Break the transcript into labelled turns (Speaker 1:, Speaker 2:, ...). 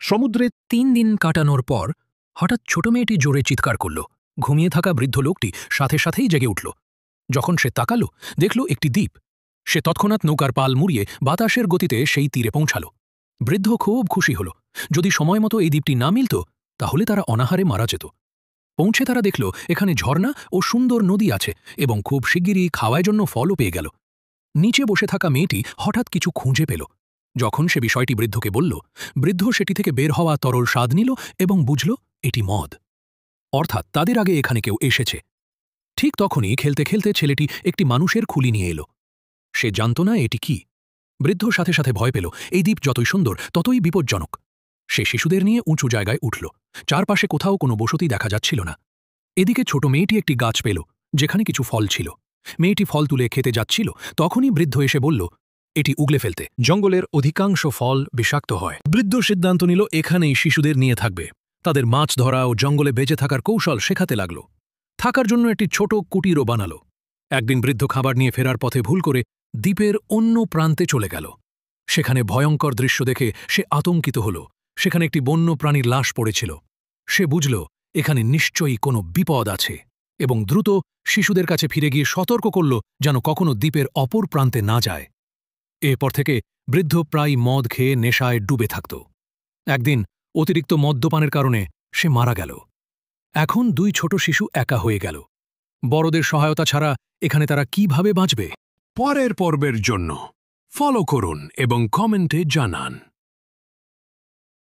Speaker 1: সমুদ্রে
Speaker 2: 3 দিন কাটানোর পর হঠাৎ ছোট মেয়েটি জোরে চিৎকার করল। ঘুমিয়ে থাকা বৃদ্ধ লোকটি সাথে সাথেই জেগে উঠল। যখন সে তাকাল, দেখল একটি দ্বীপ। সে তৎক্ষণাৎ নৌকার পাল মুড়িয়ে বাতাসের গতিতে সেই তীরে পৌঁছাল। বৃদ্ধ খুব খুশি হল। যদি সময়মতো এই দ্বীপটি না মিলত তাহলে তারা অনাহারে মারা যেত। পৌঁছে তারা দেখল এখানে ঝর্ণা ও সুন্দর নদী আছে এবং খুব শিগগিরই খাওয়ার জন্য ফলও পেয়ে গেল। নিচে বসে থাকা মেয়েটি হঠাৎ কিছু খুঁজে পেল। যখন সে বিষয়টি বৃদ্ধকে বলল, বৃদ্ধ সেটি থেকে বের হওয়া তরল স্বাদ নিল এবং বুঝল এটি মদ। অর্থাৎ তাদের আগে এখানে কেউ এসেছে। ঠিক তখনই খেলতে খেলতে ছেলেটি একটি মানুষের খুলি নিয়ে এলো। সে জানত না এটি কি। বৃদ্ধ সাথে সাথে ভয় পেল। এই দ্বীপ যতই সুন্দর ততই বিপজ্জনক। সে শিশুদের নিয়ে উঁচু জায়গায় উঠল। চারপাশে কোথাও কোনো বসতি দেখা যাচ্ছিল না। এদিকে ছোট মেয়েটি একটি গাছ পেল যেখানে কিছু ফল ছিল। মেয়েটি ফল তুলে খেতে যাচ্ছিল, তখনই বৃদ্ধ এসে বলল এটি উগলে ফেলতে। জঙ্গলের অধিকাংশ ফল বিষাক্ত হয়। বৃদ্ধ সিদ্ধান্ত নিল এখানেই শিশুদের নিয়ে থাকবে। তাদের মাছ ধরা ও জঙ্গলে বেঁচে থাকার কৌশল শেখাতে লাগল। থাকার জন্য একটি ছোট কুটিরও বানাল। একদিন বৃদ্ধ খাবার নিয়ে ফেরার পথে ভুল করে দ্বীপের অন্য প্রান্তে চলে গেল। সেখানে ভয়ঙ্কর দৃশ্য দেখে সে আতঙ্কিত হল। সেখানে একটি বন্য প্রাণীর লাশ পড়েছিল। সে বুঝল এখানে নিশ্চয়ই কোনো বিপদ আছে এবং দ্রুত শিশুদের কাছে ফিরে গিয়ে সতর্ক করল যেন কখনো দ্বীপের অপর প্রান্তে না যায়। এরপর থেকে বৃদ্ধ প্রায় মদ খেয়ে নেশায় ডুবে থাকত। একদিন অতিরিক্ত মদ্যপানের কারণে সে মারা গেল। এখন 2 ছোট শিশু একা হয়ে গেল। বড়দের সহায়তা ছাড়া এখানে তারা কিভাবে বাঁচবে?
Speaker 1: পরের পর্বের জন্য ফলো করুন এবং কমেন্টে জানান।